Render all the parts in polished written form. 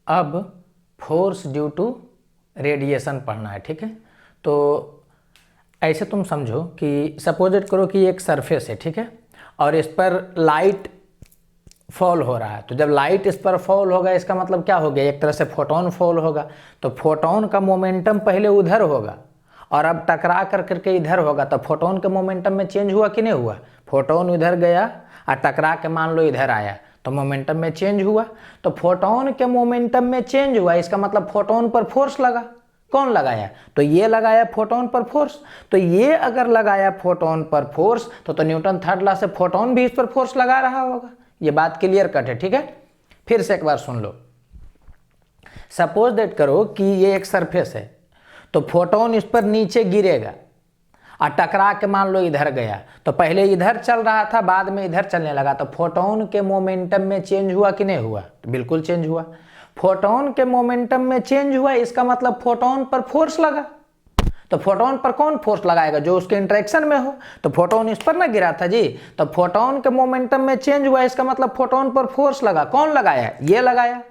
अब force due to radiation पढ़ना है, ठीक है। तो ऐसे तुम समझो कि सपोजिट करो कि एक सरफेस है, ठीक है, और इस पर लाइट फॉल हो रहा है। तो जब लाइट इस पर फॉल होगा इसका मतलब क्या हो गया, एक तरह से फोटोन फॉल होगा। तो फोटोन का मोमेंटम पहले उधर होगा और अब टकरा कर करके इधर होगा, तो फोटोन के मोमेंटम में चेंज हुआ कि नहीं हुआ। फोटोन उधर गया और टकरा के मान लो इधर आया तो मोमेंटम में चेंज हुआ। तो फोटोन के मोमेंटम में चेंज हुआ इसका मतलब फोटोन पर फोर्स लगा। कौन लगाया, तो ये लगाया फोटोन पर फोर्स। तो ये अगर लगाया फोटोन पर फोर्स तो न्यूटन थर्ड लॉ से फोटोन भी इस पर फोर्स लगा रहा होगा। ये बात क्लियर कट है, ठीक है। फिर से एक बार सुन लो। सपोज दैट करो कि ये एक सरफेस है, तो फोटोन इस पर नीचे गिरेगा और टकरा के मान लो इधर गया। तो पहले इधर चल रहा था, बाद में इधर चलने लगा। तो फोटोन के मोमेंटम में चेंज हुआ कि नहीं हुआ, तो बिल्कुल चेंज हुआ। फोटोन के मोमेंटम में चेंज हुआ इसका मतलब फोटोन पर फोर्स लगा। तो फोटोन पर कौन फोर्स लगाएगा, जो उसके इंटरेक्शन में हो। तो फोटोन इस पर ना गिरा था जी, तो फोटोन के मोमेंटम में चेंज हुआ इसका मतलब फोटोन पर फोर्स लगा। कौन लगाया, ये लगाया।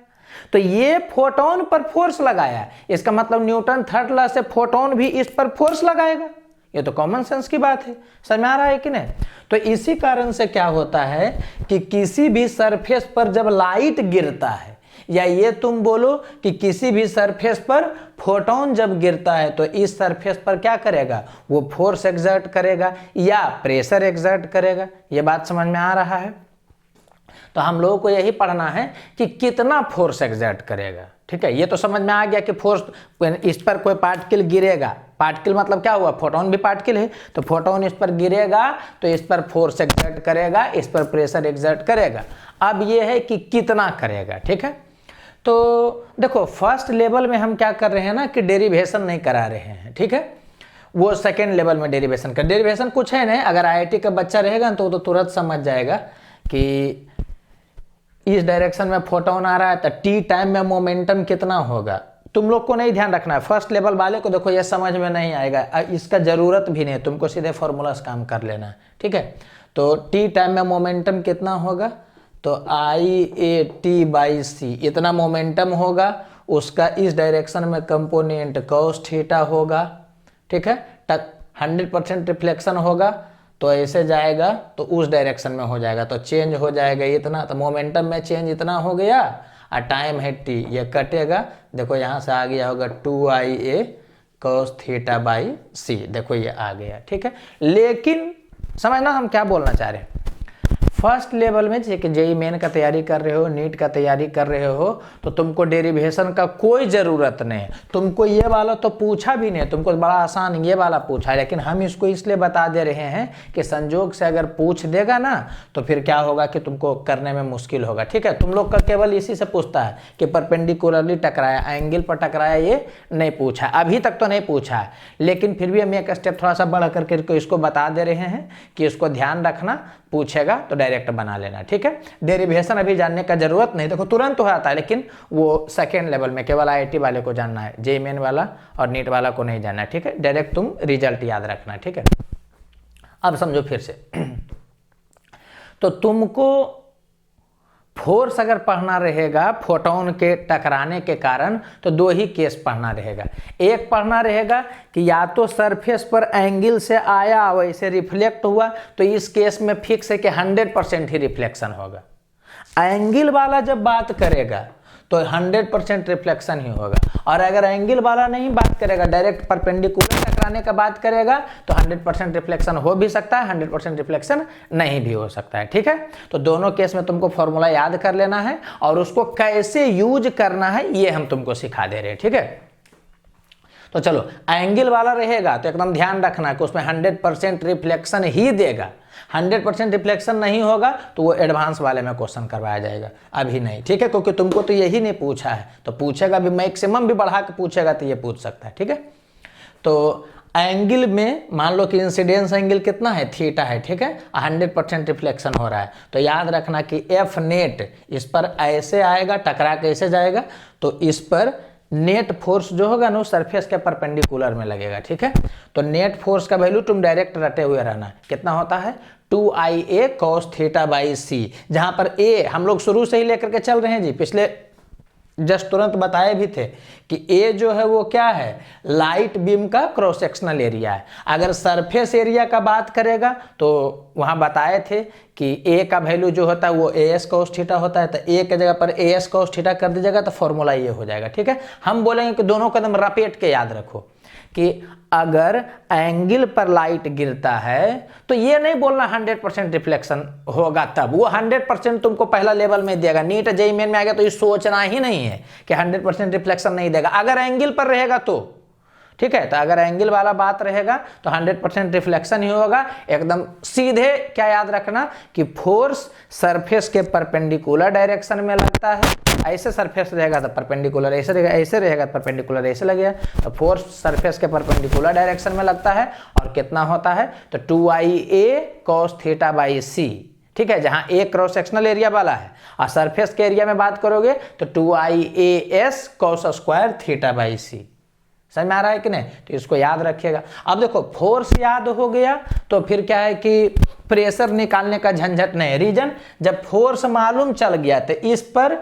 तो ये फोटोन पर फोर्स लगाया, इसका मतलब न्यूटन थर्ड लॉ से फोटोन भी इस पर फोर्स लगाएगा। ये तो कॉमन सेंस की बात है, समझ में आ रहा है कि नहीं। तो इसी कारण से क्या होता है कि किसी भी सरफेस पर जब लाइट गिरता है, या ये तुम बोलो कि किसी भी सरफेस पर फोटोन जब गिरता है, तो इस सरफेस पर क्या करेगा, वो फोर्स एक्सर्ट करेगा या प्रेशर एक्सर्ट करेगा। ये बात समझ में आ रहा है। तो हम लोगों को यही पढ़ना है कि कितना फोर्स एक्सर्ट करेगा, ठीक है। ये तो समझ में आ गया कि फोर्स, इस पर कोई पार्टिकल गिरेगा, पार्टिकल मतलब क्या हुआ, फोटोन भी पार्टिकल है। तो फोटोन इस पर गिरेगा तो इस पर फोर्स एक्सर्ट करेगा, इस पर प्रेशर एक्सर्ट करेगा। अब ये है कि कितना करेगा, ठीक है। तो देखो फर्स्ट लेवल में हम क्या कर रहे हैं ना कि डेरिवेशन नहीं करा रहे हैं, ठीक है। वो सेकेंड लेवल में डेरिवेशन कर, डेरिवेशन कुछ है नहीं। अगर आईआईटी का बच्चा रहेगा तो तुरंत समझ जाएगा कि इस डायरेक्शन में फोटोन आ रहा है तो टी टाइम में मोमेंटम कितना होगा। तुम लोग को नहीं ध्यान रखना है, फर्स्ट लेवल वाले को देखो ये समझ में नहीं आएगा, इसका जरूरत भी नहीं है, तुमको सीधे फॉर्मूला से काम कर लेना है, ठीक है। तो टी टाइम में मोमेंटम कितना होगा, तो I/A/T/C इतना मोमेंटम होगा। उसका इस डायरेक्शन में कंपोनेंट cos थीटा होगा, ठीक है। 100% रिफ्लेक्शन होगा तो ऐसे जाएगा तो उस डायरेक्शन में हो जाएगा, तो चेंज हो जाएगा इतना। तो मोमेंटम में चेंज इतना हो गया और टाइम है t, ये कटेगा। देखो यहाँ से आ गया होगा 2IA cos θ/c, देखो ये आ गया, ठीक है। लेकिन समझना हम क्या बोलना चाह रहे हैं। फर्स्ट लेवल में जैसे कि जेई मेन का तैयारी कर रहे हो, नीट का तैयारी कर रहे हो, तो तुमको डेरिवेशन का कोई ज़रूरत नहीं है। तुमको ये वाला तो पूछा भी नहीं, तुमको बड़ा आसान ये वाला पूछा है, लेकिन हम इसको इसलिए बता दे रहे हैं कि संजोग से अगर पूछ देगा ना तो फिर क्या होगा कि तुमको करने में मुश्किल होगा, ठीक है। तुम लोग का केवल इसी से पूछता है कि परपेंडिकुलरली टकराया, एंगल पर टकराया, ये नहीं पूछा, अभी तक तो नहीं पूछा है। लेकिन फिर भी हम एक स्टेप थोड़ा सा बढ़ करके इसको बता दे रहे हैं कि इसको ध्यान रखना, पूछेगा तो डायरेक्ट बना लेना, ठीक है। डेरिवेशन अभी जानने का जरूरत नहीं, देखो तुरंत हो जाता है, लेकिन वो सेकेंड लेवल में केवल आईआईटी वाले को जानना है, जेईई मेन वाला और नीट वाला को नहीं जानना है, ठीक है। डायरेक्ट तुम रिजल्ट याद रखना, ठीक है। अब समझो फिर से तो तुमको फोर्स अगर पढ़ना रहेगा फोटोन के टकराने के कारण तो दो ही केस पढ़ना रहेगा। एक पढ़ना रहेगा कि या तो सरफेस पर एंगल से आया वैसे रिफ्लेक्ट हुआ, तो इस केस में फिक्स है कि 100% ही रिफ्लेक्शन होगा। एंगल वाला जब बात करेगा तो 100% रिफ्लेक्शन ही होगा, और अगर एंगल वाला नहीं बात करेगा, डायरेक्ट परपेंडिकुलर टकराने का बात करेगा तो 100% रिफ्लेक्शन हो भी सकता है, 100% रिफ्लेक्शन नहीं भी हो सकता है, ठीक है। तो दोनों केस में तुमको फॉर्मूला याद कर लेना है और उसको कैसे यूज करना है ये हम तुमको सिखा दे रहे हैं, ठीक है। तो चलो एंगल वाला रहेगा तो एकदम ध्यान रखना कि उसमें 100% रिफ्लेक्शन ही देगा। 100% रिफ्लेक्शन नहीं होगा तो वो एडवांस वाले में क्वेश्चन करवाया जाएगा, अभी नहीं, ठीक है। क्योंकि तुमको तो यही नहीं पूछा है, तो पूछेगा भी, मैक्सिमम भी बढ़ा के पूछेगा तो ये पूछ सकता है, ठीक है। तो एंगल में मान लो कि इंसिडेंस एंगल कितना है, थीटा है, ठीक है। 100% रिफ्लेक्शन हो रहा है तो याद रखना कि एफ नेट इस पर ऐसे आएगा, टकरा कैसे जाएगा, तो इस पर नेट फोर्स जो होगा ना सरफेस के परपेंडिकुलर में लगेगा, ठीक है। तो नेट फोर्स का वैल्यू तुम डायरेक्ट रटे हुए रहना, कितना होता है 2IA cos θ/c, जहां पर ए हम लोग शुरू से ही लेकर के चल रहे हैं जी, पिछले जस्ट तुरंत बताए भी थे कि ए जो है वो क्या है, लाइट बीम का क्रॉस सेक्शनल एरिया है। अगर सरफेस एरिया का बात करेगा तो वहाँ बताए थे कि ए का वैल्यू जो होता है वो ए एस कॉस थीटा होता है, तो ए के जगह पर ए एस कॉस थीटा कर दीजिएगा तो फॉर्मूला ये हो जाएगा। ठीक है, हम बोलेंगे कि दोनों कदम रपेट के याद रखो कि अगर एंगल पर लाइट गिरता है तो ये नहीं बोलना 100% रिफ्लेक्शन होगा, तब वो 100% तुमको पहला लेवल में देगा। नीट जेईई मेन में आ गया तो ये सोचना ही नहीं है कि 100% रिफ्लेक्शन नहीं देगा, अगर एंगल पर रहेगा तो। ठीक है, तो अगर एंगल वाला बात रहेगा तो 100% रिफ्लेक्शन ही होगा एकदम सीधे। क्या याद रखना कि फोर्स सरफेस के परपेंडिकुलर डायरेक्शन में लगता है, ऐसे सरफेस रहेगा तो परपेंडिकुलर ऐसे रहेगा, ऐसे रहेगा परपेंडिकुलर ऐसे लगेगा, तो फोर्स सरफेस के परपेंडिकुलर डायरेक्शन में लगता है। और कितना होता है तो 2IA cos थीटा बाई सी। ठीक है, जहां ए क्रॉस सेक्शनल एरिया वाला है और सरफेस के एरिया में बात करोगे तो 2IAS cos square theta by C. समझ में आ रहा है कि नहीं, तो इसको याद रखिएगा। अब देखो फोर्स याद हो गया तो फिर क्या है कि प्रेशर निकालने का झंझट नहीं। रीजन, जब फोर्स मालूम चल गया तो इस पर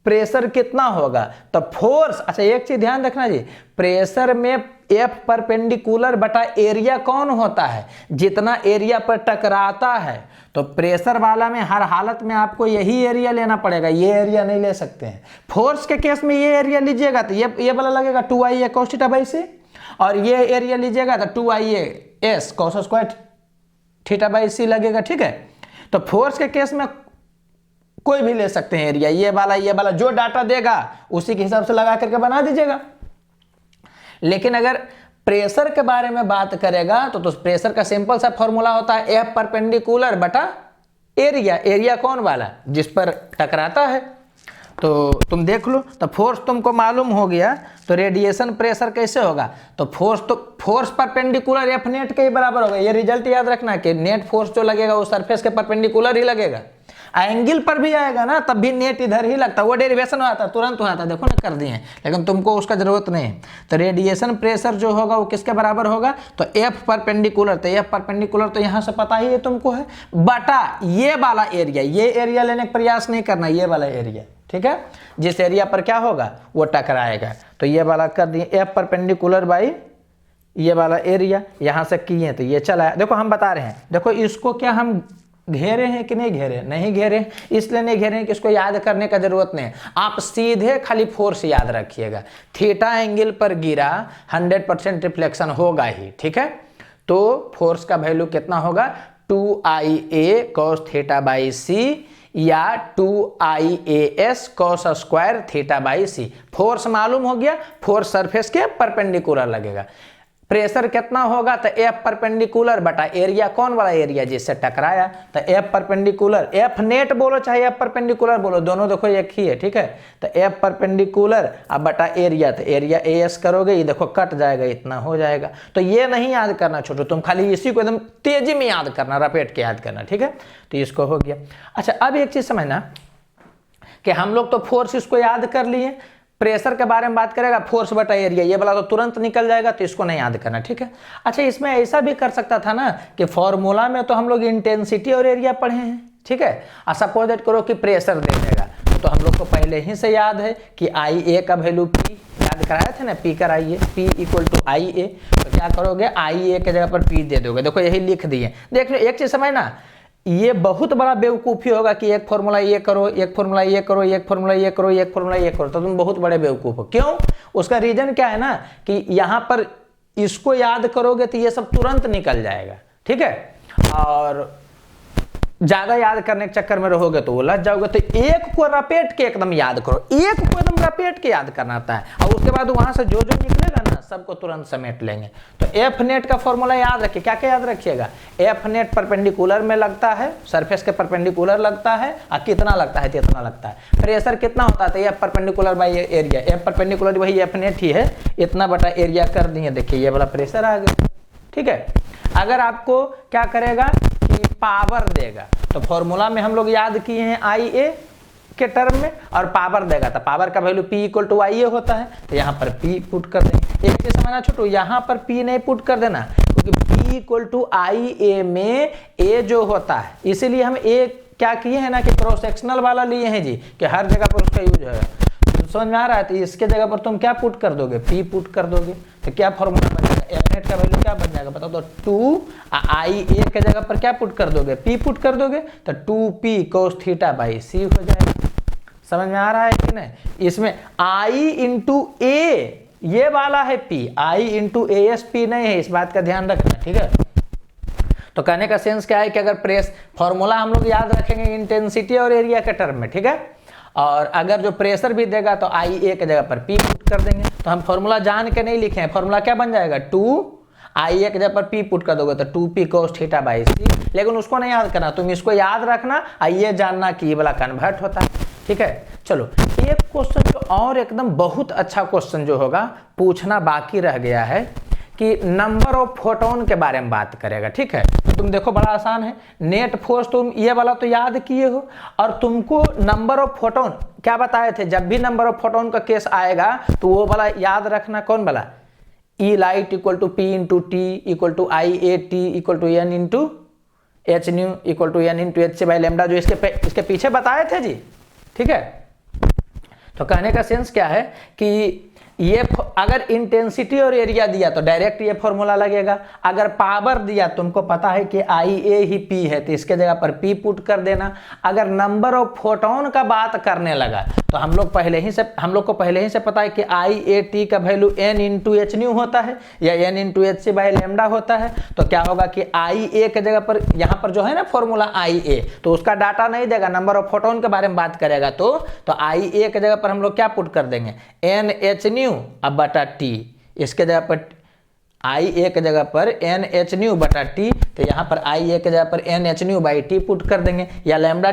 प्रेशर कितना होगा, तो फोर्स, अच्छा एक चीज ध्यान रखना जी, प्रेशर में F परपेंडिकुलर बटा एरिया कौन होता है, जितना एरिया पर टकराता है। तो प्रेशर वाला में हर हालत में आपको यही एरिया लेना पड़ेगा, ये एरिया नहीं ले सकते हैं। फोर्स के केस में ये एरिया लीजिएगा तो ये वाला लगेगा 2IA cos थीटा बाई सी, और ये एरिया लीजिएगा तो 2IAS cos square theta by C लगेगा। ठीक है, तो फोर्स के केस में कोई भी ले सकते हैं एरिया, ये वाला जो डाटा देगा उसी के हिसाब से लगा करके बना दीजिएगा। लेकिन अगर प्रेशर के बारे में बात करेगा तो प्रेशर का सिंपल सा फॉर्मूला होता है F परपेंडिकुलर बटा एरिया। एरिया कौन वाला, जिस पर टकराता है। तो तुम देख लो, तो फोर्स तुमको मालूम हो गया तो रेडिएशन प्रेशर कैसे होगा, तो फोर्स परपेंडिकुलर F नेट के ही बराबर होगा। ये रिजल्ट याद रखना कि नेट फोर्स जो लगेगा वो सरफेस के परपेंडिकुलर ही लगेगा। एंगल पर भी आएगा ना तब भी नेट इधर ही लगता है, वो डेरिवेशन आता है तुरंत आता है, देखो ना कर दिए, लेकिन तुमको उसका जरूरत नहीं है। तो रेडिएशन प्रेशर जो होगा वो किसके बराबर होगा, तो F परपेंडिकुलर, तो F परपेंडिकुलर तो यहाँ से पता ही है तुमको है, बटा ये वाला एरिया। ये एरिया लेने का प्रयास नहीं करना, ये वाला एरिया। ठीक है, जिस एरिया पर क्या होगा वो टकराएगा, तो ये वाला कर दिए F परपेंडिकुलर बाई ये वाला एरिया। यहाँ से किए तो ये चला, देखो हम बता रहे हैं, देखो इसको क्या हम घेरे हैं कि नहीं घेरे, नहीं घेरे, इसलिए नहीं घेरे हैं कि इसको याद करने का जरूरत नहीं है। आप सीधे खाली फोर्स याद रखिएगा, थीटा एंगल पर गिरा 100% रिफ्लेक्शन होगा ही। ठीक है, तो फोर्स का वैल्यू कितना होगा 2IA cos थीटा बाई सी या 2IAS cos square theta by c. Force मालूम हो गया, फोर्स सरफेस के परपेंडिकुलर लगेगा। प्रेशर कितना होगा तो F परपेंडिकुलर बटा एरिया कौन वाला एरिया जिससे टकराया, तो F परपेंडिकुलर, F नेट बोलो चाहे F परपेंडिकुलर बोलो, दोनों देखो एक ही है। ठीक है, तो F परपेंडिकुलर अब बटा एरिया, तो एरिया AS करोगे, ये देखो कट जाएगा, इतना हो जाएगा। तो ये नहीं याद करना छोटू, तुम खाली इसी को एकदम तेजी में याद करना, रपेट के याद करना। ठीक है, तो इसको हो गया। अच्छा अब एक चीज समझना कि हम लोग तो फोर्स इसको याद कर लिए, प्रेशर के बारे में बात करेगा फोर्स बटा एरिया, ये वाला तो तुरंत निकल जाएगा, तो इसको नहीं याद करना। ठीक है, अच्छा इसमें ऐसा भी कर सकता था ना कि फॉर्मूला में तो हम लोग इंटेंसिटी और एरिया पढ़े हैं। ठीक है, सपोज दैट करो कि प्रेशर दे देगा, तो हम लोग को पहले ही से याद है कि IA का वैल्यू P याद कराए थे ना, P कराइए, P इक्वल टू IA। तो क्या करोगे IA के जगह पर P दे दोगे, देखो यही लिख दिए। देख लो एक चीज समझना, ये बहुत बड़ा बेवकूफ़ी होगा कि एक फॉर्मूला ये करो, एक फॉर्मूला ये करो, एक फॉर्मूला ये करो, एक फॉर्मूला ये करो, तो तुम बहुत बड़े बेवकूफ़ हो। क्यों, उसका रीजन क्या है ना कि यहाँ पर इसको याद करोगे तो ये सब तुरंत निकल जाएगा। ठीक है, और ज्यादा याद करने के चक्कर में रहोगे तो उलझ जाओगे। तो एक को रपेट के एकदम याद करो, एक को एकदम रपेट के याद करना आता है, और उसके बाद वहां से जो जो निकलेगा ना सबको तुरंत समेट लेंगे। तो F नेट का फॉर्मूला याद रखिए, क्या क्या याद रखिएगा, F नेट परपेंडिकुलर में लगता है, सरफेस के परपेंडिकुलर लगता है, और कितना लगता है, कितना लगता है। प्रेशर कितना होता है, F perpendicular by area, F perpendicular वही F नेट ही है, इतना बटा एरिया कर दिए, देखिए ये वाला प्रेशर आ गया। ठीक है, अगर आपको क्या करेगा कि पावर देगा, तो फॉर्मूला में हम लोग याद किए हैं IA के टर्म में, और पावर देगा तो पावर का value P equal to IA होता है, तो यहाँ पर P पुट कर देंगे। एक चीज समझना छोटू, यहाँ पर P नहीं पुट कर देना, क्योंकि P इक्वल टू IA में A जो होता है, इसीलिए हम A क्या किए हैं ना कि क्रॉस सेक्शनल वाला लिए हैं जी, कि हर जगह पर उसका यूज है। समझ में आ रहा है। तो इसके जगह पर तुम क्या पुट कर दोगे, P पुट कर दोगे, तो क्या फॉर्मूला बन जाएगा, एफ नेट का वैल्यू क्या बन जाएगा बताओ, तो 2IA के जगह पर क्या पुट कर दोगे, P पुट कर दोगे, तो 2P cos theta by C हो जाएगा। समझ में आ रहा है कि नहीं। इसमें I इंटू ए ये वाला है P, I इंटू ASP नहीं है, इस बात का ध्यान रखना, ठीक है। तो कहने का सेंस क्या है कि अगर प्रेस फॉर्मूला हम लोग याद रखेंगे इंटेंसिटी और एरिया के टर्म में, ठीक है, और अगर जो प्रेशर भी देगा तो IA के जगह पर P पुट कर देंगे। तो हम फॉर्मूला जान के नहीं लिखे हैं, फॉर्मूला क्या बन जाएगा, 2IA के जगह पर P पुट कर दोगे तो 2P cos theta by C, लेकिन उसको नहीं याद करना, तुम इसको याद रखना, ये जानना कि ये वाला कन्वर्ट होता है, ठीक है। चलो एक क्वेश्चन जो और एकदम बहुत अच्छा क्वेश्चन जो होगा पूछना बाकी रह गया है कि नंबर ऑफ फोटोन के बारे में बात करेगा, ठीक है। तो तुम देखो बड़ा आसान है, नेट फोर्स तुम ये वाला तो याद किए हो, और तुमको नंबर ऑफ फोटोन क्या बताए थे, जब भी नंबर ऑफ फोटोन का केस आएगा तो वो वाला याद रखना, कौन वाला, E light equal to P into t equal to IA T equal to N into H nu equal to N into H by lambda, जो इसके पीछे बताए थे जी, ठीक है। तो कहने का सेंस क्या है कि ये अगर इंटेंसिटी और एरिया दिया तो डायरेक्ट ये फॉर्मूला लगेगा, अगर पावर दिया तुमको पता है कि IA ही P है तो इसके जगह पर P पुट कर देना। अगर नंबर ऑफ फोटोन का बात करने लगा तो हम लोग को पहले ही से पता है कि IAT का value N into H nu होता है या N into H c by lambda होता है। तो क्या होगा कि IA के जगह पर यहाँ पर जो है ना फॉर्मूला IA, तो उसका डाटा नहीं देगा, नंबर ऑफ फोटोन के बारे में बात करेगा तो IA के जगह पर हम लोग क्या पुट कर देंगे, NH न्यू अब बटा T, इसके जगह पर IA के जगह पर NH न्यू बटा T, तो यहाँ पर IA के जगह पर NH new by T put कर देंगे, या लेमडा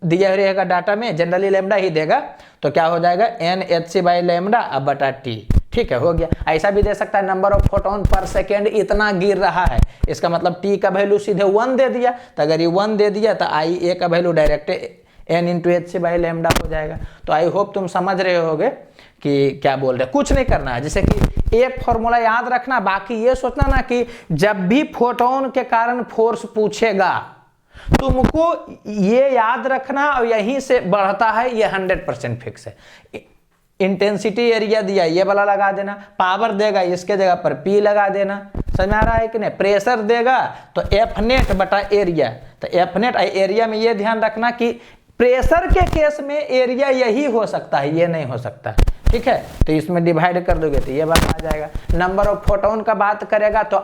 दिया रहेगा डाटा में, जनरली लेमडा ही देगा, तो क्या हो जाएगा NHC बाई लेमडा अब बटा T, ठीक है, हो गया। ऐसा भी दे सकता है नंबर ऑफ फोटोन पर सेकेंड इतना गिर रहा है, इसका मतलब T का वैल्यू सीधे 1 दे दिया, तो अगर ये 1 दे दिया तो IA का value direct N into H c by lambda हो जाएगा। तो आई होप तुम समझ रहे होगे कि क्या बोल रहे, कुछ नहीं करना है, जैसे कि एक फॉर्मूला याद रखना, बाकी ये सोचना ना कि जब भी फोटोन के कारण फोर्स पूछेगा तुमको ये याद रखना और यहीं से बढ़ता है, ये 100% फिक्स है। इंटेंसिटी एरिया दिया ये वाला लगा देना, पावर देगा इसके जगह पर P लगा देना, समझ में आ रहा है कि नहीं। प्रेशर देगा तो F नेट बटा एरिया, तो F नेट एरिया में ये ध्यान रखना कि प्रेशर के केस में एरिया यही हो सकता है, ये नहीं हो सकता, ठीक है। तो इसमें डिवाइड कर दोगे तो ये बात आ जाएगा। नंबर ऑफ फोटोन का बात करेगा तो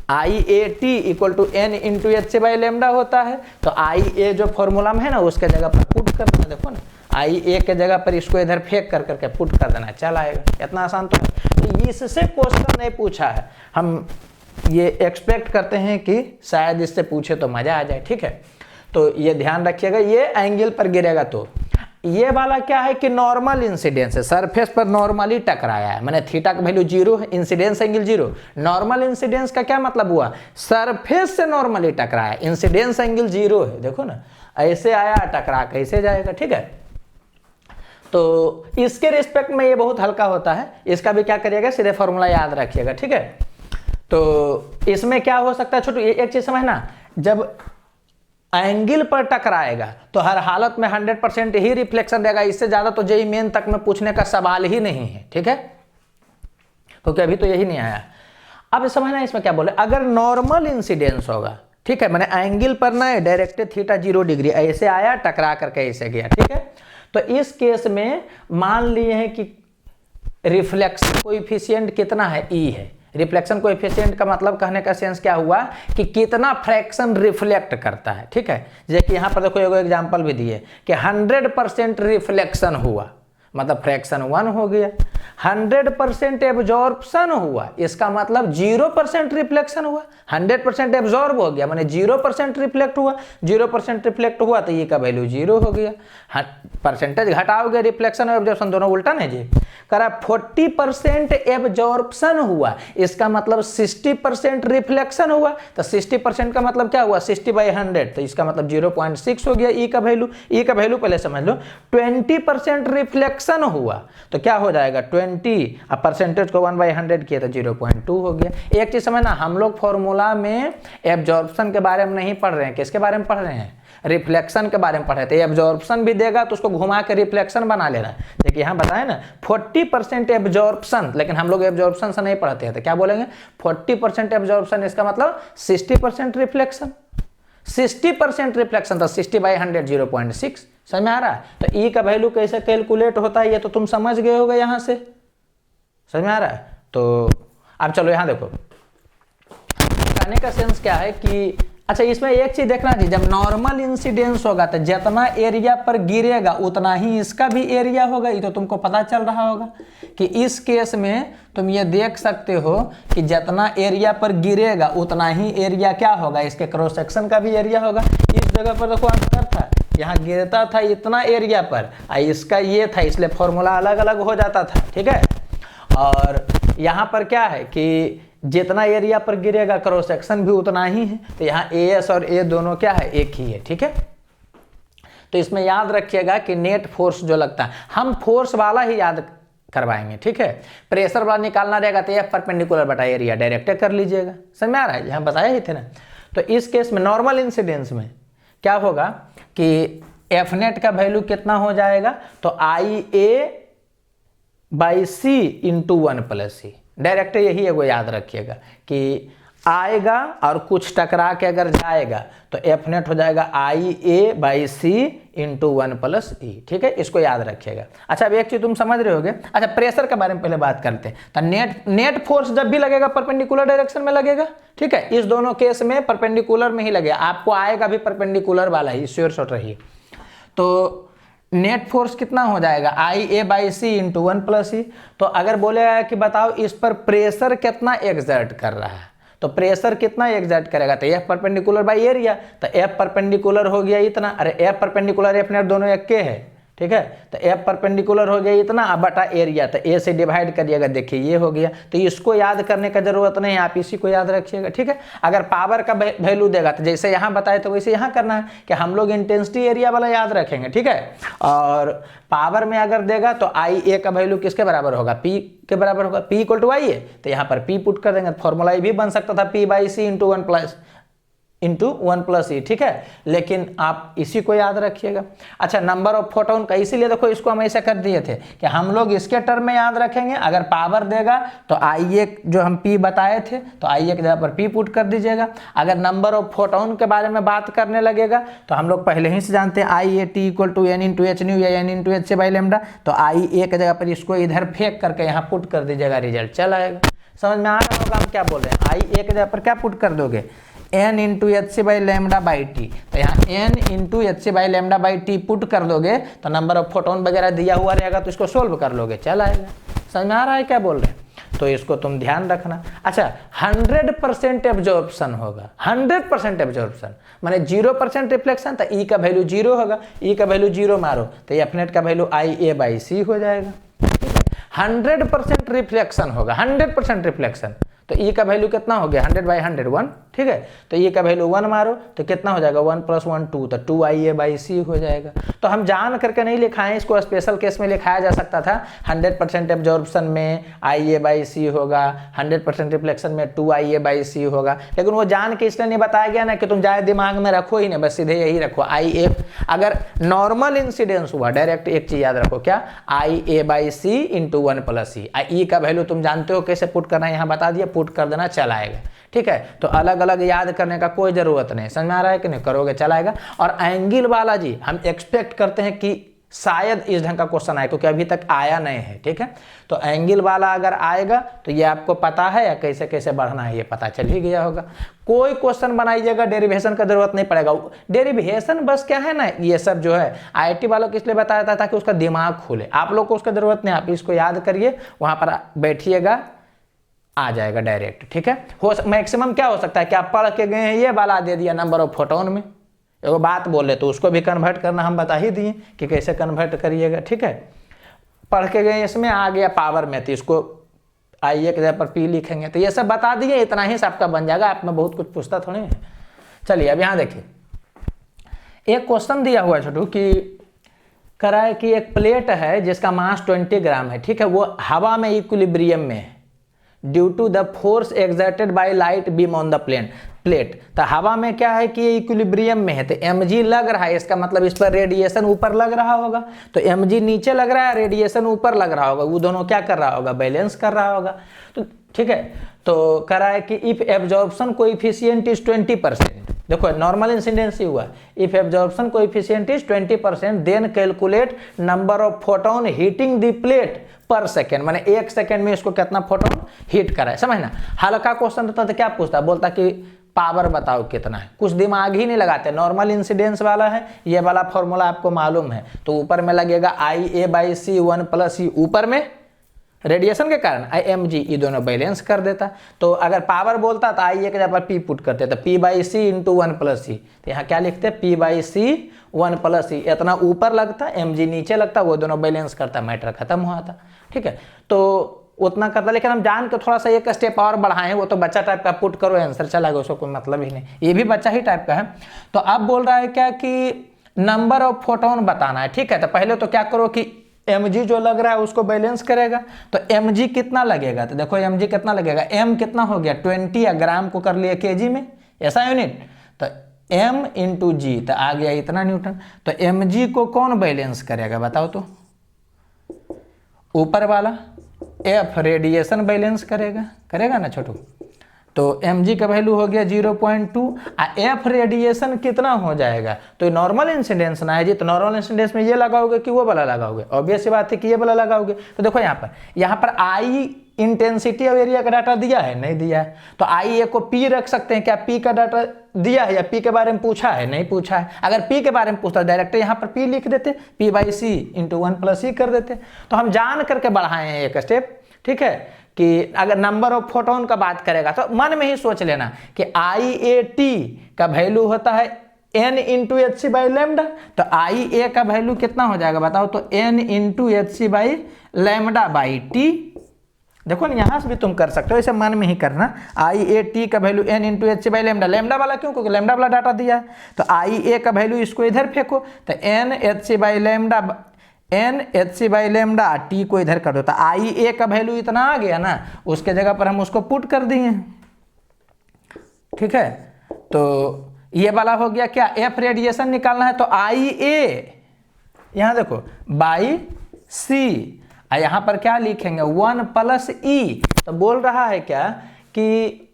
IAT equal to N into H by lambda होता है, तो IA जो फॉर्मूला में है ना उसके जगह पर पुट कर देना, देखो ना IA के जगह पर इसको इधर फेंक कर करके पुट कर देना, चल आएगा। इतना आसान तो है। तो इससे क्वेश्चन नहीं पूछा है, हम ये एक्सपेक्ट करते हैं कि शायद इससे पूछे तो मजा आ जाए, ठीक है। तो ये ध्यान रखिएगा, ये एंगल पर गिरेगा तो ये वाला क्या है कि नॉर्मल इंसिडेंस है, सरफेस पर नॉर्मली टकराया है, मैंने थीटा का वैल्यू 0 है, इंसिडेंस एंगल 0। नॉर्मल इंसिडेंस का क्या मतलब हुआ, सरफेस से नॉर्मली टकराया, इंसिडेंस एंगल 0 है, देखो ना ऐसे आया टकरा कैसे जाएगा, ठीक है। तो इसके रिस्पेक्ट में ये बहुत हल्का होता है, इसका भी क्या करिएगा सीधे फॉर्मूला याद रखिएगा, ठीक है। तो इसमें क्या हो सकता है छोटू, एक चीज समझना, जब एंगल पर टकराएगा तो हर हालत में 100% ही रिफ्लेक्शन देगा, इससे ज्यादा तो जेईई मेन तक में पूछने का सवाल ही नहीं है, ठीक है, क्योंकि अभी तो यही नहीं आया। अब समझना इसमें क्या बोले, अगर नॉर्मल इंसिडेंस होगा, ठीक है, मैंने एंगल पर ना डायरेक्ट थीटा 0 डिग्री ऐसे आया टकरा करके ऐसे गया, ठीक है। तो इस केस में मान लिए हैं कि रिफ्लेक्शन कोएफिशिएंट कितना है, E है। रिफ्लेक्शन कोएफिशिएंट का मतलब कहने का सेंस क्या हुआ कि कितना फ्रैक्शन रिफ्लेक्ट करता है, ठीक है। जैसे कि यहाँ पर देखो एक एग्जांपल भी दिए कि 100% रिफ्लेक्शन हुआ, मतलब फ्रैक्शन 1 हो गया। 100% एब्जॉर्प्शन हुआ, इसका मतलब 0% रिफ्लेक्शन हुआ। 100% एब्जॉर्ब हो गया माने 0% रिफ्लेक्ट हुआ, 0% रिफ्लेक्ट हुआ तो ये का वैल्यू 0 हो गया। परसेंटेज घटाओगे रिफ्लेक्शन और एब्जॉर्प्शन दोनों उल्टा नहीं जी करा। 40% एब्जॉर्प्शन हुआ, इसका मतलब 60% रिफ्लेक्शन हुआ, तो 60% का मतलब क्या हुआ 60/100, तो इसका मतलब 0.6 हो गया ई का वैल्यू। ई का वैल्यू पहले समझ लो। 20% रिफ्लेक्शन रिफ्लेक्शन हुआ तो क्या हो जाएगा 20, अब परसेंटेज को 1/100 किया तो 0.2 हो गया। एक चीज़ समझना, हम लोग फॉर्मूला में एब्जॉर्प्शन के बारे में नहीं पढ़ रहे हैं, किसके बारे में पढ़ रहे हैं, रिफ्लेक्शन के बारे में पढ़ रहे थे। एब्जॉर्प्शन भी देगा तो उसको घुमा के रिफ्लेक्शन बना लेना। देखिए यहाँ बताए ना 40% एब्जॉर्प्शन, लेकिन हम लोग एब्जॉर्प्शन से नहीं पढ़ते हैं तो क्या बोलेंगे 40% एब्जॉर्प्शन, इसका मतलब 60% रिफ्लेक्शन। 60% रिफ्लेक्शन तो 60/100 0.6, समझ में आ रहा है। तो ई का वैल्यू कैसे कैलकुलेट होता है ये तो तुम समझ गए होगे, यहाँ से समझ में आ रहा है। तो अब चलो यहाँ देखो, कहने का सेंस क्या है कि अच्छा इसमें एक चीज देखना चाहिए, जब नॉर्मल इंसिडेंस होगा तो जितना एरिया पर गिरेगा उतना ही इसका भी एरिया होगा। ये तो तुमको पता चल रहा होगा कि इस केस में तुम ये देख सकते हो कि जितना एरिया पर गिरेगा उतना ही एरिया क्या होगा, इसके क्रॉस सेक्शन का भी एरिया होगा। इस जगह पर देखो अंतर था, यहाँ गिरता था इतना एरिया पर, इसका ये था, इसलिए फॉर्मूला अलग अलग हो जाता था, ठीक है। और यहाँ पर क्या है कि जितना एरिया पर गिरेगा क्रॉस सेक्शन भी उतना ही है, तो यहाँ एस और ए दोनों क्या है, एक ही है, ठीक है। तो इसमें याद रखिएगा कि नेट फोर्स जो लगता है, हम फोर्स वाला ही याद करवाएंगे, ठीक है। प्रेशर वाला निकालना रहेगा तो एफ परपेंडिकुलर बटा एरिया डायरेक्ट कर लीजिएगा, समझ में आ रहा है, यहाँ बताया ही थे ना। तो इस केस में नॉर्मल इंसिडेंस में क्या होगा कि एफ नेट का वैल्यू कितना हो जाएगा, तो I A by C into 1+c, direct यही है वो याद रखिएगा कि आएगा और कुछ टकरा के अगर जाएगा तो एफ नेट हो जाएगा आई A by C into 1+e, ठीक है, इसको याद रखिएगा। अच्छा अब एक चीज तुम समझ रहे होगे। अच्छा प्रेशर के बारे में पहले बात करते हैं। तो नेट फोर्स जब भी लगेगा परपेंडिकुलर डायरेक्शन में लगेगा, ठीक है, इस दोनों केस में परपेंडिकुलर में ही लगेगा, आपको आएगा भी परपेंडिकुलर वाला ही, श्योर शॉट रहिए। तो नेट फोर्स कितना हो जाएगा, आई A by C into 1+e। तो अगर बोलेगा कि बताओ इस पर प्रेशर कितना एग्जर्ट कर रहा है, तो प्रेशर कितना एग्जर्ट करेगा, तो एफ परपेंडिकुलर बाई एरिया, तो एफ परपेंडिकुलर हो गया इतना, अरे एफ परपेंडिकुलर एफ नेट दोनों एक के है, ठीक है। तो एफ परपेंडिकुलर हो गया इतना, अब बटा एरिया, तो ए से डिवाइड करिएगा, देखिए ये हो गया। तो इसको याद करने का जरूरत नहीं है, आप इसी को याद रखिएगा, ठीक है। अगर पावर का वैल्यू देगा तो जैसे यहाँ बताए तो वैसे यहाँ करना है कि हम लोग इंटेंसिटी एरिया वाला याद रखेंगे, ठीक है। और पावर में अगर देगा तो आई ए का वैल्यू किसके बराबर होगा, पी के बराबर होगा, पी इक्वल टू आई ए, तो यहाँ पर पी पुट कर देंगे। फॉर्मूला भी बन सकता था P by C into 1+e, ठीक है, लेकिन आप इसी को याद रखिएगा। अच्छा नंबर ऑफ फोटोन का, इसीलिए देखो इसको हम ऐसे कर दिए थे कि हम लोग इसके टर्म में याद रखेंगे। अगर पावर देगा तो आई ए जो हम पी बताए थे तो आई ए की जगह पर पी पुट कर दीजिएगा। अगर नंबर ऑफ फोटोन के बारे में बात करने लगेगा तो हम लोग पहले ही से जानते हैं I A T equal to N into H nu या एन इंटू एच से बाई लेमडा, तो आई ए की जगह पर इसको इधर फेंक करके यहाँ पुट कर दीजिएगा, रिजल्ट चल आएगा। समझ में आ रहा होगा हम क्या बोल रहे हैं, आई ए की जगह पर क्या पुट कर दोगे, n into H c by lambda by t, तो यहाँ n into H c by lambda by t put कर दोगे तो नंबर ऑफ फोटोन वगैरह दिया हुआ रहेगा तो इसको सोल्व कर लोगे, चल आएगा। समझ में आ रहा है क्या बोल रहे हैं, तो इसको तुम ध्यान रखना। अच्छा 100% एब्जॉर्प्शन होगा, 100% एब्जॉर्प्शन माने 0% रिफ्लेक्शन, तो ई का वैल्यू 0 होगा, ई का वैल्यू 0 मारो तो एफ नेट का वैल्यू आई ए बाई सी हो जाएगा, ठीक है। 100% रिफ्लेक्शन होगा, 100% रिफ्लेक्शन, तो ई का वैल्यू कितना हो गया 100/100 1, ठीक है। तो ई का वैल्यू 1 मारो तो कितना हो जाएगा 1 + 1 2, तो 2ia/c हो जाएगा। तो हम जान करके नहीं लिखाएं, इसको स्पेशल केस में लिखाया जा सकता था। 100% एब्जॉर्प्शन में ia/c होगा, 100% रिफ्लेक्शन में 2ia/c होगा, लेकिन वो जान के इसलिए नहीं बताया गया ना कि तुम जाए दिमाग में रखो ही नहीं, बस सीधे यही रखो ia। अगर नॉर्मल इंसिडेंस हुआ डायरेक्ट एक चीज याद रखो, क्या ia/c इंटू 1+e। ई का वैल्यू तुम जानते हो कैसे पुट करना है, यहाँ बता दिया, पुट कर देना, चल आएगा, ठीक है। तो अलग अलग याद करने का कोई जरूरत नहीं, समझ में आ रहा है कि नहीं, करोगे चल आएगा। और एंगल वाला जी हम एक्सपेक्ट करते हैं कि शायद इस ढंग का क्वेश्चन आए, क्योंकि अभी तक आया नहीं है, ठीक है। तो एंगल वाला अगर आएगा तो ये आपको पता है या कैसे कैसे बढ़ना है ये पता चल ही गया होगा। कोई क्वेश्चन बनाइएगा डेरिवेशन का जरूरत नहीं पड़ेगा, डेरिवेशन बस क्या है ना, ये सब जो है आईआईटी वालों को इसलिए बताया था ताकि उसका दिमाग खुले, आप लोग को उसका जरूरत नहीं, आप इसको याद करिए, वहां पर बैठिएगा, आ जाएगा डायरेक्ट, ठीक है। हो मैक्सिमम क्या हो सकता है कि आप पढ़ के गए हैं ये वाला दे दिया नंबर ऑफ फोटोन में, एगो बात बोले तो उसको भी कन्वर्ट करना हम बता ही दिए कि कैसे कन्वर्ट करिएगा, ठीक है। पढ़ के गए इसमें आ गया पावर में तो इसको आइए के जगह पर पी लिखेंगे, तो ये सब बता दिए, इतना ही सबका बन जाएगा, आप में बहुत कुछ पूछता थोड़ी है। चलिए अब यहाँ देखिए एक क्वेश्चन दिया हुआ है छोटू कि करा है कि एक प्लेट है जिसका मास 20 ग्राम है, ठीक है, वो हवा में इक्विलिब्रियम में है due to the force exerted by light beam on the plate. तो हवा में क्या है कि ये इक्विलिब्रियम में है, तो mg लग रहा है, इसका मतलब इस पर रेडिएशन ऊपर लग रहा होगा। तो mg नीचे लग रहा है, रेडिएशन ऊपर लग रहा होगा, वो दोनों क्या कर रहा होगा, बैलेंस कर रहा होगा। तो ठीक है, तो करा है कि इफ एब्जॉर्प्शन कोएफिशिएंट इज 20%, देखो नॉर्मल इंसिडेंस हुआ, if absorption coefficient is 20% then calculate number of photon heating the plate पर सेकेंड, माने 1 सेकेंड में इसको कितना फोटोन हीट करा है, समझना। हल्का क्वेश्चन रहता तो क्या पूछता, बोलता कि पावर बताओ कितना है, कुछ दिमाग ही नहीं लगाते, नॉर्मल इंसिडेंस वाला है, ये वाला फॉर्मूला आपको मालूम है, तो ऊपर में लगेगा IA/C 1 + E, ऊपर में रेडिएशन के कारण ImG, ये दोनों बैलेंस कर देता। तो अगर पावर बोलता तो IA के जगह पर P पुट करते, तो P/C × 1 + E, तो यहाँ क्या लिखते हैं, P/C 1 + E, इतना ऊपर लगता, mg नीचे लगता, वो दोनों बैलेंस करता, मैटर खत्म हुआ था। ठीक है, तो उतना करता, लेकिन हम जान के थोड़ा सा एक स्टेप और बढ़ाएं, वो तो बच्चा टाइप का पुट करो आंसर चला गया, उसको कोई मतलब ही नहीं, ये भी बच्चा ही टाइप का है। तो अब बोल रहा है क्या कि नंबर ऑफ फोटोन बताना है, ठीक है। तो पहले तो क्या करो कि mg जो लग रहा है उसको बैलेंस करेगा, तो mg कितना लगेगा, तो देखो mg कितना लगेगा, m कितना हो गया 20, या ग्राम को कर लिया kg में, ऐसा यूनिट, तो m × g, तो आ गया इतना न्यूटन। तो mg को कौन बैलेंस करेगा बताओ, तो ऊपर वाला F रेडिएशन बैलेंस करेगा ना छोटू। तो mg का वैल्यू हो गया 0.2, F रेडिएशन कितना हो जाएगा, तो नॉर्मल इंसिडेंस ना है जी, तो नॉर्मल इंसिडेंस में ये लगाओगे कि वो वाला लगाओगे, ऑब्वियस सी बात है कि ये वाला लगाओगे। तो देखो यहाँ पर I इंटेंसिटी ऑफ एरिया का डाटा दिया है, नहीं दिया है, तो IA को P रख सकते हैं, क्या P का डाटा दिया है या P के बारे में पूछा है, नहीं पूछा है। अगर P के बारे में पूछता डायरेक्ट यहाँ पर P लिख देते, P/C × 1 + E कर देते। तो हम जान करके बढ़ाए हैं एक स्टेप, ठीक है, कि अगर नंबर ऑफ फोटोन का बात करेगा तो मन में ही सोच लेना कि IAT का वैल्यू होता है n × hc/λ, तो IA का वैल्यू कितना हो जाएगा बताओ, तो n × hc/λ/t। देखो ना, यहाँ से भी तुम कर सकते हो, इसे मन में ही करना, IAT का वैल्यू n × hc/λ, लैम्डा वाला क्यों, क्योंकि लैम्डा वाला डाटा दिया है, तो IA का वैल्यू इसको इधर फेंको, तो n hc/λ t को इधर कर दो, तो IA का वैल्यू इतना आ गया ना, उसके जगह पर हम उसको पुट कर दिए, ठीक है। तो ये वाला हो गया क्या, F रेडिएशन निकालना है, तो IA यहाँ देखो /C, यहाँ पर क्या लिखेंगे 1 + E, तो बोल रहा है क्या कि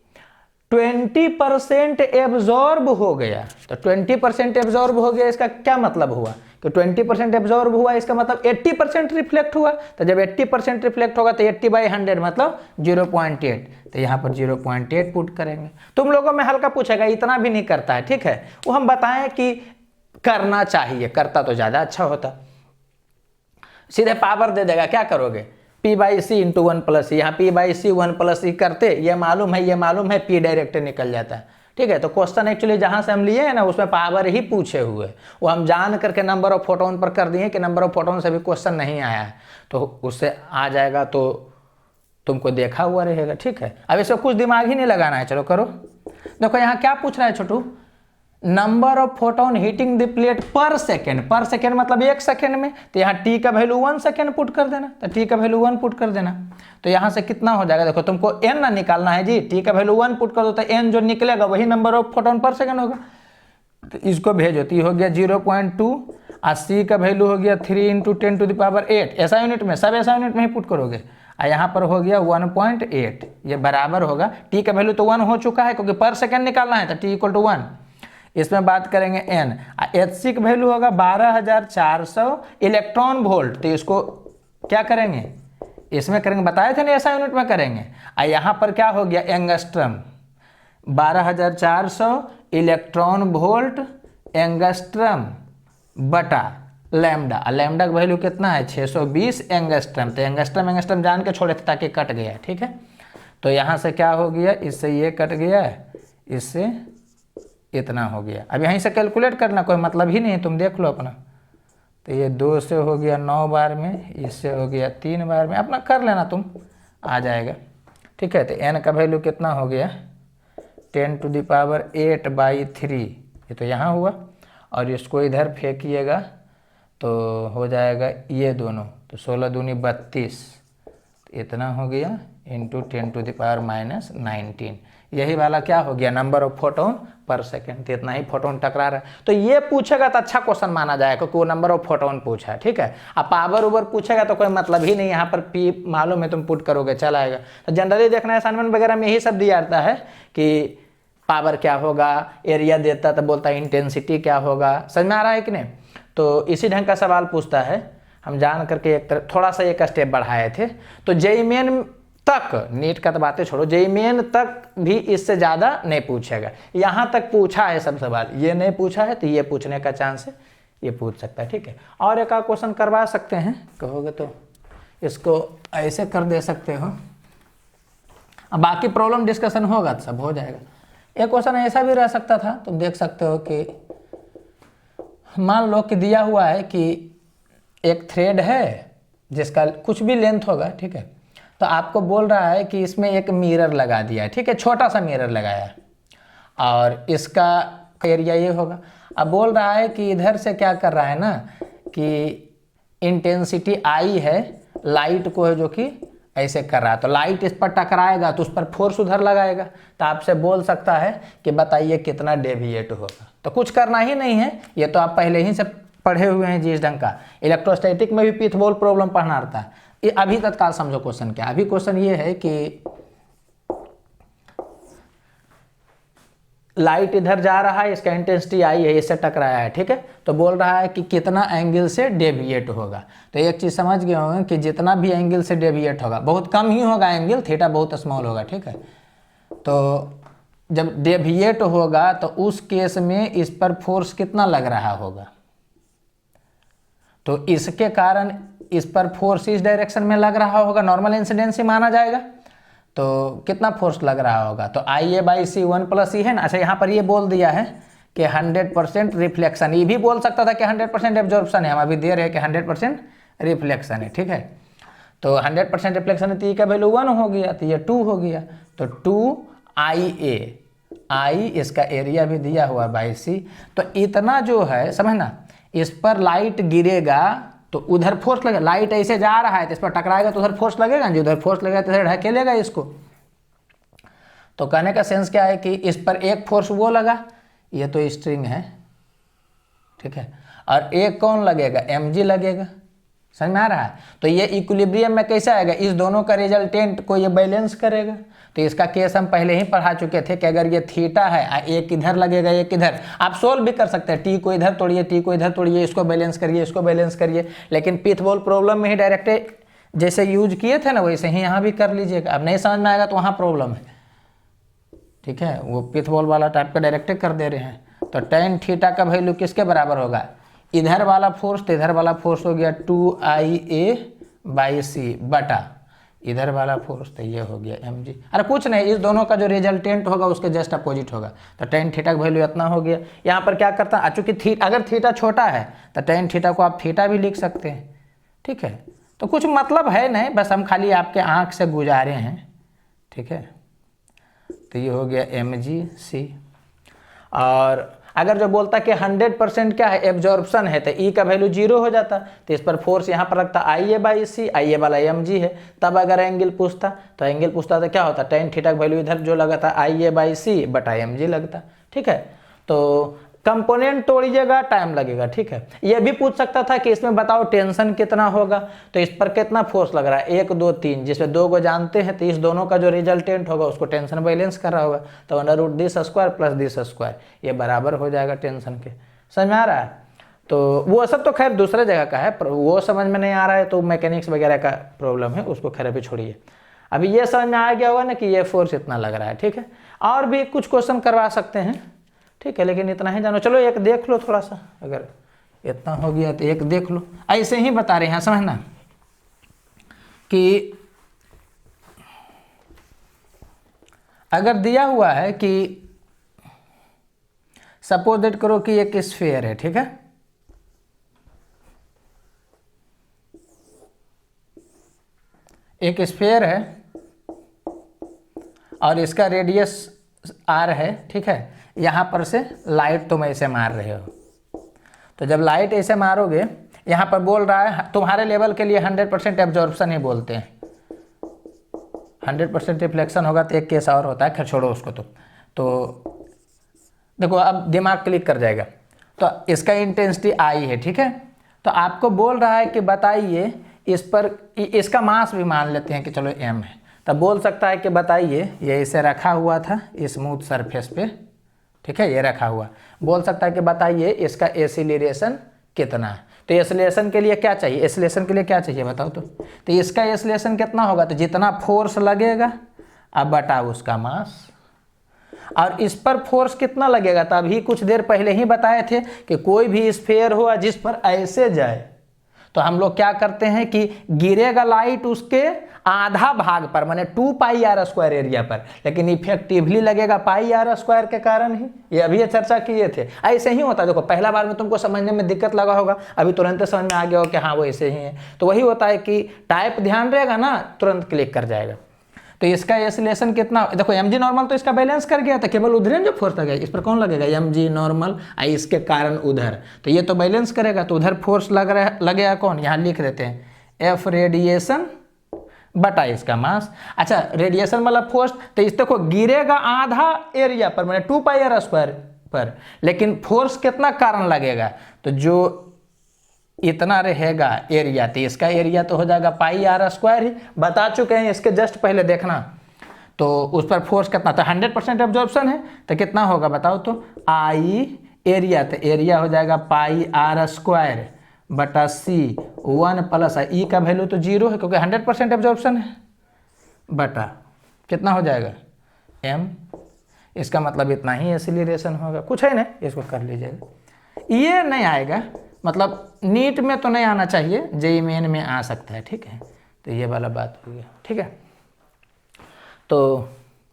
20% एब्जॉर्ब हो गया, तो 20% एब्जॉर्ब हो गया, इसका क्या मतलब हुआ कि 20% एब्जॉर्ब हुआ, इसका मतलब 80% रिफ्लेक्ट हुआ, तो जब 80% रिफ्लेक्ट होगा तो 80/100 मतलब 0.8, तो यहाँ पर 0.8 पुट करेंगे। तुम लोगों में हल्का पूछेगा, इतना भी नहीं करता है, ठीक है, वो हम बताएं कि करना चाहिए, करता तो ज़्यादा अच्छा होता। सीधे पावर दे देगा, क्या करोगे, P/C × 1 + E, यहाँ P/C 1 + E करते, ये मालूम है P डायरेक्ट निकल जाता है, ठीक है। तो क्वेश्चन एक्चुअली जहाँ से हम लिए हैं ना, उसमें पावर ही पूछे हुए, वो हम जान करके नंबर ऑफ फोटोन पर कर दिए कि नंबर ऑफ फोटोन से भी क्वेश्चन नहीं आया है, तो उससे आ जाएगा, तो तुमको देखा हुआ रहेगा, ठीक है। अब इसको कुछ दिमाग ही नहीं लगाना है, चलो करो। देखो यहाँ क्या पूछ रहा है छोटू, number of photon heating the plate पर सेकेंड मतलब 1 सेकेंड में, तो यहाँ T का वैल्यू 1 सेकेंड पुट कर देना, तो T का वैल्यू 1 पुट कर देना, तो यहाँ से कितना हो जाएगा, देखो तुमको n ना निकालना है जी, T का वैल्यू 1 पुट कर दो, तो n जो निकलेगा वही नंबर ऑफ फोटोन पर सेकेंड होगा, तो इसको भेजो, तो ये हो गया 0.2, और C का वैल्यू हो गया 3 × 10⁸, ऐसा यूनिट में, सब ऐसा यूनिट में ही पुट करोगे, और यहाँ पर हो गया 1.8, ये बराबर होगा, T का वैल्यू तो 1 हो चुका है क्योंकि पर सेकेंड निकालना है, तो T = 1, इसमें बात करेंगे n, hc का वैल्यू होगा 12400 इलेक्ट्रॉन वोल्ट, तो इसको क्या करेंगे, इसमें करेंगे, बताए थे ना ऐसा यूनिट में करेंगे। यहाँ पर क्या हो गया, एंगस्ट्रम, 12400 इलेक्ट्रॉन वोल्ट एंगस्ट्रम बटा लैम्डा, लैम्डा का वैल्यू कितना है 620 एंगस्ट्रम, तो एंगस्ट्रम जान के छोड़े थे ताकि कट गया, ठीक है। तो यहाँ से क्या हो गया, इससे ये कट गया, इससे इतना हो गया। अब यहीं से कैलकुलेट करना कोई मतलब ही नहीं है, तुम देख लो अपना, तो ये 2 से हो गया 9 बार में, इससे हो गया 3 बार में, अपना कर लेना तुम, आ जाएगा, ठीक है। तो n का वैल्यू कितना हो गया 10⁸ ये तो यहाँ हुआ, और इसको इधर फेंकिएगा तो हो जाएगा ये दोनों, तो 16 दूनी 32, इतना हो गया इंटू 10⁻⁻19। यही वाला क्या हो गया, नंबर ऑफ फोटोन पर सेकेंड। तो इतना ही फोटोन टकरा रहा है। तो ये पूछेगा तो अच्छा क्वेश्चन माना जाएगा क्योंकि वो नंबर ऑफ फोटोन पूछा है, ठीक है। अब पावर ओवर पूछेगा तो कोई मतलब ही नहीं, यहाँ पर पी मालूम है, तुम पुट करोगे चल आएगा। तो जनरली देखना है असाइनमेंट वगैरह में यही सब दिया जाता है कि पावर क्या होगा, एरिया देता तो बोलता है इंटेंसिटी क्या होगा, समझ में आ रहा है कि नहीं। तो इसी ढंग का सवाल पूछता है, हम जान करके एक थोड़ा सा एक स्टेप बढ़ाए थे। तो जेईई मेन तक, नीट का तो बातें छोड़ो, जेईई मेन तक भी इससे ज़्यादा नहीं पूछेगा। यहाँ तक पूछा है सब सवाल, ये नहीं पूछा है तो ये पूछने का चांस है, ये पूछ सकता है, ठीक है। और एक क्वेश्चन करवा सकते हैं कहोगे तो, इसको ऐसे कर दे सकते हो। अब बाकी प्रॉब्लम डिस्कशन होगा तो सब हो जाएगा। एक क्वेश्चन ऐसा भी रह सकता था, तुम देख सकते हो कि मान लो कि दिया हुआ है कि एक थ्रेड है जिसका कुछ भी लेंथ होगा, ठीक है। तो आपको बोल रहा है कि इसमें एक मिरर लगा दिया है, ठीक है, छोटा सा मिरर लगाया है और इसका एरिया ये होगा। अब बोल रहा है कि इधर से क्या कर रहा है ना कि इंटेंसिटी आई है, लाइट को है जो कि ऐसे कर रहा है, तो लाइट इस पर टकराएगा तो उस पर फोर्स उधर लगाएगा। तो आपसे बोल सकता है कि बताइए कितना डेविएट होगा। तो कुछ करना ही नहीं है, ये तो आप पहले ही से पढ़े हुए हैं जिस ढंग का। इलेक्ट्रोस्टैटिक में भी पिथबॉल प्रॉब्लम पढ़ना रहता है। ये अभी तत्काल समझो क्वेश्चन क्या। अभी क्वेश्चन ये है कि लाइट इधर जा रहा है, इसका इंटेंसिटी आई है, इससे टकराया है, ठीक है। तो बोल रहा है कि कितना एंगल से डेविएट होगा। तो एक चीज़ समझ गए होंगे कि जितना भी एंगल से डेविएट होगा, बहुत कम ही होगा एंगल, थीटा बहुत स्मॉल होगा, ठीक है। तो जब डेविएट होगा तो उस केस में इस पर फोर्स कितना लग रहा होगा, तो इसके कारण इस पर फोर्स इस डायरेक्शन में लग रहा होगा, नॉर्मल इंसिडेंस ही माना जाएगा। तो कितना फोर्स लग रहा होगा, तो IA/C 1 + E है ना। अच्छा, यहाँ पर ये बोल दिया है कि 100% रिफ्लेक्शन, ये भी बोल सकता था कि 100% एब्जॉर्प्शन है, हम अभी दे रहे हैं कि 100% रिफ्लेक्शन है, ठीक है। तो 100% रिफ्लेक्शन है तो ई का वैल्यू 1 हो गया, तो ये 2 हो गया। तो 2IA, आई इसका एरिया भी दिया हुआ /C। तो इतना जो है समझना, इस पर लाइट गिरेगा तो उधर फोर्स लगेगा, लाइट ऐसे जा रहा है तो इस पर टकराएगा तो उधर फोर्स लगेगा, जो उधर फोर्स लगेगा तो इधर ढकेलेगा इसको। तो कहने का सेंस क्या है कि इस पर एक फोर्स वो लगा, ये तो स्ट्रिंग है, ठीक है, और एक कौन लगेगा, mg लगेगा, समझ में आ रहा है। तो ये इक्विलिब्रियम में कैसे आएगा, इस दोनों का रिजल्टेंट को ये बैलेंस करेगा। तो इसका केस हम पहले ही पढ़ा चुके थे कि अगर ये थीटा है, एक इधर लगेगा एक इधर, आप सोल्व भी कर सकते हैं, टी को इधर तोड़िए, टी को इधर तोड़िए, इसको बैलेंस करिए, इसको बैलेंस करिए। लेकिन पिथबॉल प्रॉब्लम में ही डायरेक्ट जैसे यूज किए थे ना वैसे ही यहाँ भी कर लीजिएगा। अब नहीं समझ में आएगा तो वहाँ प्रॉब्लम है, ठीक है, वो पिथबॉल वाला टाइप का डायरेक्ट कर दे रहे हैं। तो tan थीटा का वैल्यू किसके बराबर होगा, इधर वाला फोर्स, तो इधर वाला फोर्स हो गया 2IA/C बटा इधर वाला फोर्स, तो ये हो गया mg। अरे कुछ नहीं, इस दोनों का जो रिजल्टेंट होगा उसके जस्ट अपोजिट होगा। तो tan थीटा का वैल्यू इतना हो गया। यहाँ पर क्या करता है, चूंकि अगर थीटा छोटा है तो tan थीटा को आप थीटा भी लिख सकते हैं, ठीक है। तो कुछ मतलब है नहीं, बस हम खाली आपके आँख से गुजारे हैं, ठीक है। तो ये हो गया mg/c। और अगर जो बोलता कि 100% क्या है एब्जॉर्प्शन है, तो ई का वैल्यू 0 हो जाता। तो इस पर फोर्स यहाँ पर लगता IA/C, IA वाला mg है। तब अगर एंगल पूछता तो क्या होता, tan थीटा का वैल्यू इधर जो लगा था IA/C बटा mg लगता, ठीक है। तो कंपोनेंट तोड़िएगा, टाइम लगेगा, ठीक है। ये भी पूछ सकता था कि इसमें बताओ टेंशन कितना होगा, तो इस पर कितना फोर्स लग रहा है, 1 2 3, जिसमें 2 को जानते हैं तो इस दोनों का जो रिजल्टेंट होगा उसको टेंशन बैलेंस कर रहा होगा। तो √d² + d², ये बराबर हो जाएगा टेंशन के, समझ में आ रहा है। तो वो सब तो खैर दूसरे जगह का है, वो समझ में नहीं आ रहा है तो मैकेनिक्स वगैरह का प्रॉब्लम है, उसको खैर अभी छोड़िए। अभी ये समझ में आ गया होगा ना कि ये फोर्स इतना लग रहा है, ठीक है। और भी कुछ क्वेश्चन करवा सकते हैं, ठीक है, लेकिन इतना ही जानो। चलो एक देख लो थोड़ा सा, अगर इतना हो गया तो एक देख लो। ऐसे ही बता रहे हैं, समझना कि अगर दिया हुआ है कि सपोज दैट करो कि एक स्फीयर है, ठीक है, एक स्फीयर है और इसका रेडियस r है, ठीक है। यहाँ पर से लाइट तुम ऐसे मार रहे हो, तो जब लाइट ऐसे मारोगे यहाँ पर बोल रहा है तुम्हारे लेवल के लिए 100% एब्जॉर्प्शन ही बोलते हैं, 100% रिफ्लेक्शन होगा तो एक केस और होता है, खैर छोड़ो उसको। तो देखो अब दिमाग क्लिक कर जाएगा। तो इसका इंटेंसिटी आई है, ठीक है। तो आपको बोल रहा है कि बताइए इस पर, इसका मास भी मान लेते हैं कि चलो m है, तब बोल सकता है कि बताइए ये इसे रखा हुआ था स्मूथ सरफेस पे, ठीक है, ये रखा हुआ, बोल सकता है कि बताइए इसका एसिलेशन कितना है। तो एसिलेशन के लिए क्या चाहिए, एसिलेशन के लिए क्या चाहिए बताओ तो इसका एसिलेशन कितना होगा, तो जितना फोर्स लगेगा अब बटा उसका मास, और इस पर फोर्स कितना लगेगा, तो अभी कुछ देर पहले ही बताए थे कि कोई भी स्फीयर हुआ जिस पर ऐसे जाए तो हम लोग क्या करते हैं कि गिरेगा लाइट उसके आधा भाग पर, माने 2πr² एरिया पर, लेकिन इफेक्टिवली लगेगा πr² के कारण ही, ये अभी ये चर्चा किए थे। ऐसे ही होता है, देखो पहला बार में तुमको समझने में दिक्कत लगा होगा, अभी तुरंत समझ में आ गया हो कि हाँ वो ऐसे ही है। तो वही होता है कि टाइप ध्यान रहेगा ना, तुरंत क्लिक कर जाएगा। तो इसका एसिलेशन कितना, देखो mg नॉर्मल तो इसका बैलेंस कर गया था, केवल उधर जो फोर्स लगेगा इस पर कौन लगेगा, mg नॉर्मल, इसके कारण उधर, तो ये तो बैलेंस करेगा, तो उधर फोर्स लगेगा कौन, यहाँ लिख देते हैं F रेडिएशन बटा इसका मास। अच्छा रेडिएशन वाला फोर्स, तो इस देखो गिरेगा आधा एरिया पर, मैंने 2πr² पर, लेकिन फोर्स कितना कारण लगेगा, तो जो इतना रहेगा एरिया, तो इसका एरिया तो हो जाएगा πr² ही, बता चुके हैं इसके जस्ट पहले देखना। तो उस पर फोर्स कितना था, 100% एब्जॉर्प्शन है, तो कितना होगा बताओ तो, आई एरिया, तो एरिया हो जाएगा πr² बटा c 1 प्लस ई का वैल्यू तो 0 है क्योंकि 100% एब्जॉर्प्शन है, बटा कितना हो जाएगा m, इसका मतलब इतना ही एसिलेशन होगा, कुछ है ना, इसको कर लीजिएगा। ये नहीं आएगा, मतलब नीट में तो नहीं आना चाहिए, जेईई मेन में आ सकता है, ठीक है। तो ये वाला बात हो गया, ठीक है। तो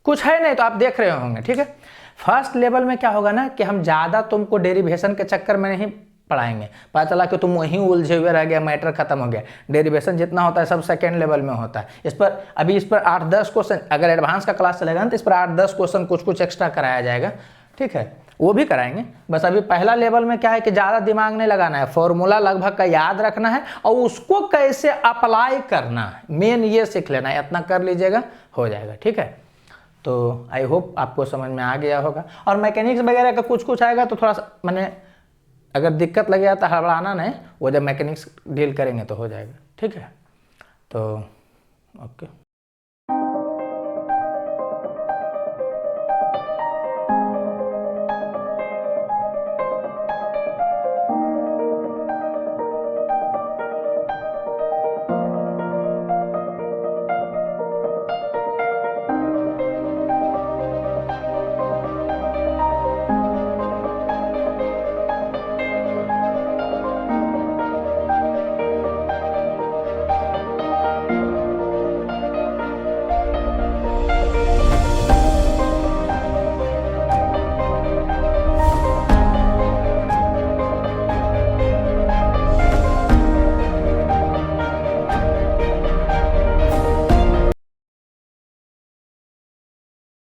कुछ है नहीं तो आप देख रहे होंगे, ठीक है। फर्स्ट लेवल में क्या होगा ना कि हम ज़्यादा तुमको डेरिवेशन के चक्कर में नहीं पढ़ाएंगे, पता चला कि तुम वहीं उलझे हुए रह गया, मैटर खत्म हो गया। डेरिवेशन जितना होता है सब सेकेंड लेवल में होता है। इस पर अभी इस पर 8-10 क्वेश्चन, अगर एडवांस का क्लास चलेगा ना तो इस पर 8-10 क्वेश्चन कुछ एक्स्ट्रा कराया जाएगा, ठीक है, वो भी कराएंगे। बस अभी पहला लेवल में क्या है कि ज़्यादा दिमाग नहीं लगाना है, फॉर्मूला लगभग का याद रखना है और उसको कैसे अप्लाई करना है, मेन ये सीख लेना है, इतना कर लीजिएगा हो जाएगा, ठीक है। तो आई होप आपको समझ में आ गया होगा। और मैकेनिक्स वगैरह का कुछ आएगा तो थोड़ा सा मैंने अगर दिक्कत लगेगा तो हड़बड़ाना नहीं, वो जब मैकेनिक्स डील करेंगे तो हो जाएगा, ठीक है। तो ओके।